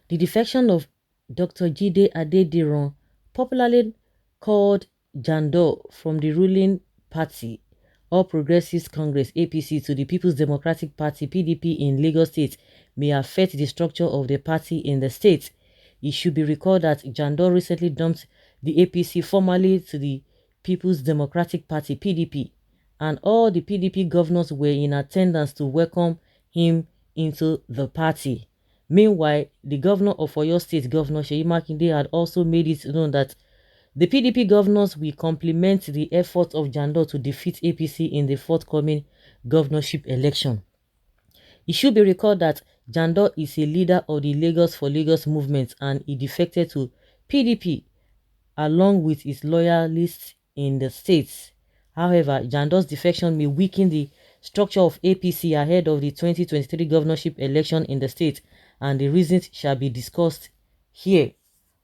The defection of Dr. Jide Adediran, popularly called Jandor, from the ruling party All Progressives Congress (APC) to the People's Democratic Party (PDP) in Lagos State may affect the structure of the party in the state. It should be recalled that Jandor recently dumped the APC formerly to the People's Democratic Party (PDP), and all the PDP governors were in attendance to welcome him into the party. Meanwhile, the governor of Oyo State, Governor Seyi Makinde, had also made it known that the PDP governors will complement the efforts of Jandor to defeat APC in the forthcoming governorship election. It should be recalled that Jandor is a leader of the Lagos for Lagos movement, and he defected to PDP along with his loyalists in the states. However, Jandor's defection may weaken the structure of APC ahead of the 2023 governorship election in the state, and the reasons shall be discussed here.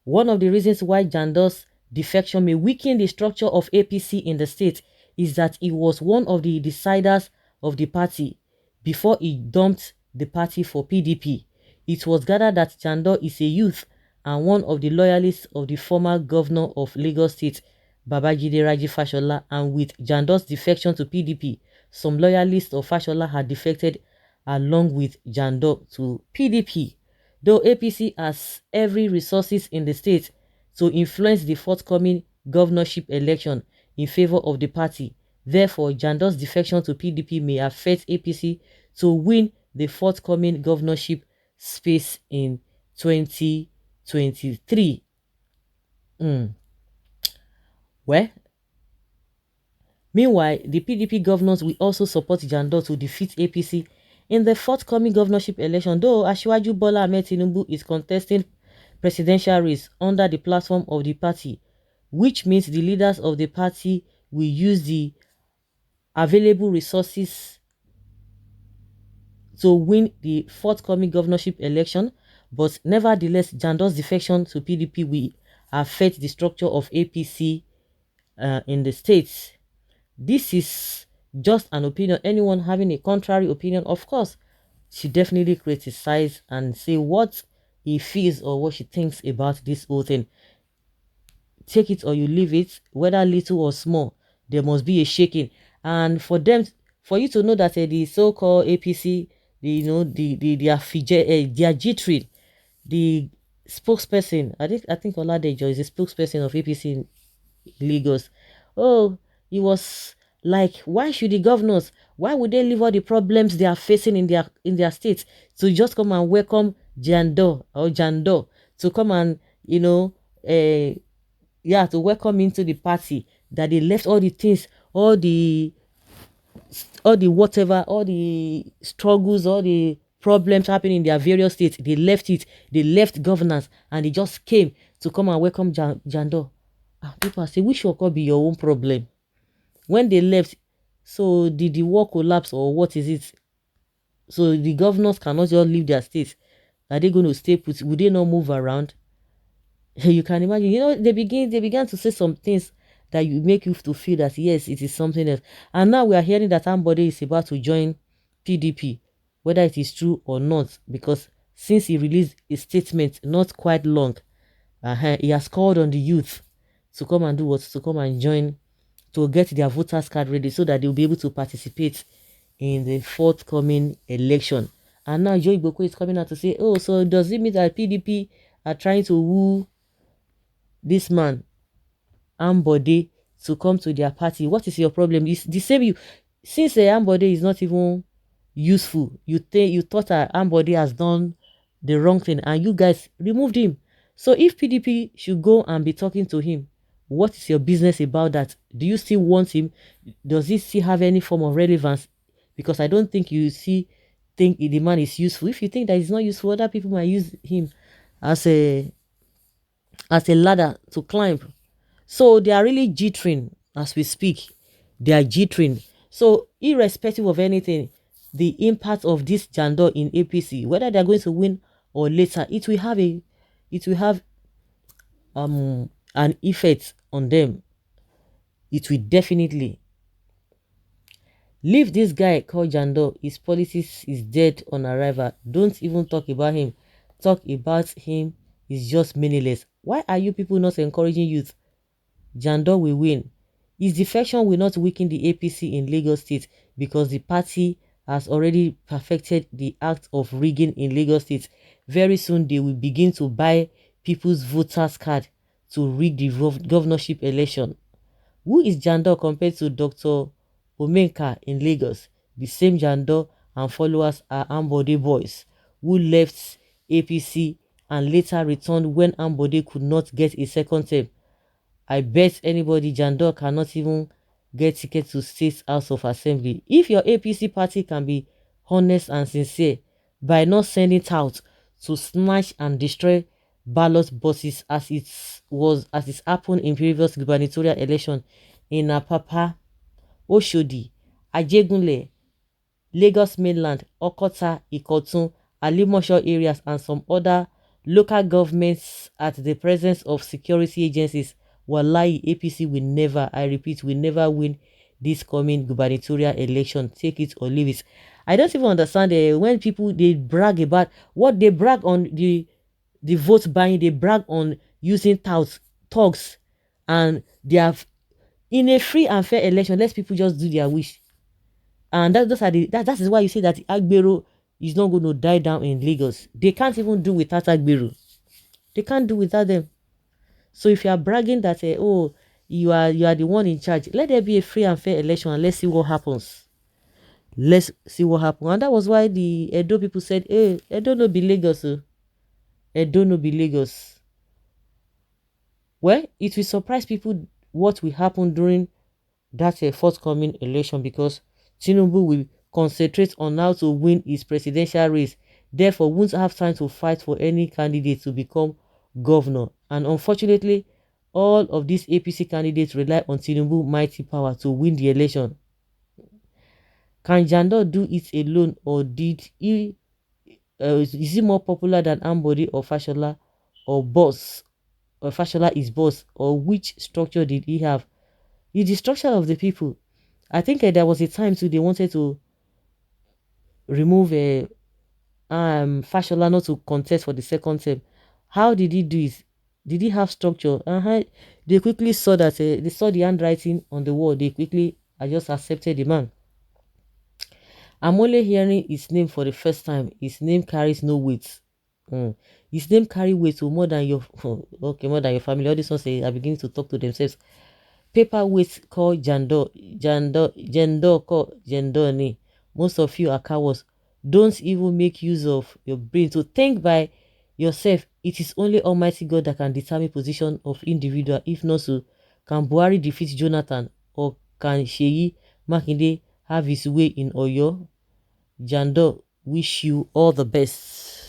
One of the reasons why Jandor's defection may weaken the structure of APC in the state is that he was one of the deciders of the party before he dumped the party for PDP. It was gathered that Jandor is a youth and one of the loyalists of the former governor of Lagos State, Babajide Raji Fashola, and with Jandor's defection to PDP, some loyalists of Fashola had defected along with Jandor to PDP. Though APC has every resources in the state to influence the forthcoming governorship election in favor of the party, therefore Jandor's defection to PDP may affect APC to win the forthcoming governorship space in 2023. Well, meanwhile, the PDP governors will also support Jandor to defeat APC in the forthcoming governorship election, though Asiwaju Bola Ahmed Tinubu is contesting presidential race under the platform of the party, which means the leaders of the party will use the available resources to win the forthcoming governorship election. But nevertheless, Jandor's defection to PDP will affect the structure of APC in the states. This is just an opinion. Anyone having a contrary opinion, of course, she definitely criticize and say what he feels or what she thinks about this whole thing. Take it or you leave it, whether little or small, there must be a shaking. And for you to know that the so-called APC, their G3, the spokesperson, I think Oladejo is the spokesperson of APC in Lagos. Oh, he was like, why should the governors, why would they leave all the problems they are facing in their states to just come and welcome Jandor to come and to welcome into the party, that they left all the things, all the whatever, all the struggles, all the problems happening in their various states. They left it, they left governance, and they just came to come and welcome Jandor. People say, which will be your own problem? When they left, so did the war collapse or what is it? So the governors cannot just leave their states. Are they going to stay put? Would they not move around? You can imagine. They began to say some things that you make you to feel that yes, it is something else. And now we are hearing that somebody is about to join PDP, whether it is true or not, because since he released a statement not quite long, he has called on the youth to come and do what? To come and join, to get their voters card ready so that they'll be able to participate in the forthcoming election. And now Joe Igbokwe is coming out to say, oh, so does it mean that PDP are trying to woo this man, Ambode, to come to their party? What is your problem? It's the same. Since Ambode is not even useful, you thought that Ambode has done the wrong thing and you guys removed him. So if PDP should go and be talking to him, what is your business about that? Do you still want him? Does he still have any form of relevance? Because I don't think think the man is useful. If you think that he's not useful, other people might use him as a ladder to climb. So they are really jittering as we speak. They are jittering. So irrespective of anything, the impact of this Jandor in APC, whether they're going to win or later, it will have an effect on them. It will definitely. Leave this guy called Jandor. His politics is dead on arrival. Don't even talk about him. talk about him is just meaningless. Why are you people not encouraging youth? Jandour will win. His defection will not weaken the APC in Lagos State because the party has already perfected the act of rigging in Lagos State. Very soon they will begin to buy people's voters card to rig the governorship election. Who is Jandour compared to Dr. Omenka in Lagos? The same Jandour and followers are Ambode boys who left APC and later returned when Ambode could not get a second term. I bet anybody Jandour cannot even get ticket to State House of Assembly. If your APC party can be honest and sincere by not sending it out to snatch and destroy ballot boxes as it happened in previous gubernatorial election in Apapa, Oshodi, Ajegunle, Lagos mainland, Okota, Ikotun, Alimosho areas and some other local governments at the presence of security agencies, wallahi APC will never, I repeat, will never win this coming gubernatorial election. Take it or leave it. I don't even understand when people they brag about what they brag on the vote buying, they brag on using thugs, and they have in a free and fair election. Let people just do their wish. And that is why you say that Agbero is not going to die down in Lagos. They can't even do without Agbero. They can't do without them. So if you are bragging that oh, you are the one in charge, let there be a free and fair election and let's see what happens. Let's see what happens. And that was why the Edo people said, hey, Edo no be Lagos. Edo no be Lagos. Well, it will surprise people what will happen during that forthcoming election, because Tinubu will concentrate on how to win his presidential race, therefore won't have time to fight for any candidate to become governor. And unfortunately, all of these APC candidates rely on Tinubu mighty power to win the election. Can Jandour do it alone, or is he more popular than Ambody or Fashola or boss? Or Fashola is boss, or which structure did he have? The destruction of the people. I think there was a time too they wanted to remove Fashola not to contest for the second term. How did he do it? Did he have structure? They quickly saw that they saw the handwriting on the wall. They quickly just accepted the man. I'm only hearing his name for the first time. His name carries no weight. His name carry weight to more than your okay, more than your family. All these ones are beginning to talk to themselves. Paperweight called Jandour called Jandoni. Most of you are cowards. Don't even make use of your brain to think by yourself. It is only Almighty God that can determine position of individual. If not so, can Buhari defeat Jonathan, or can Sheyi Makinde have his way in Oyo? Jandour, wish you all the best.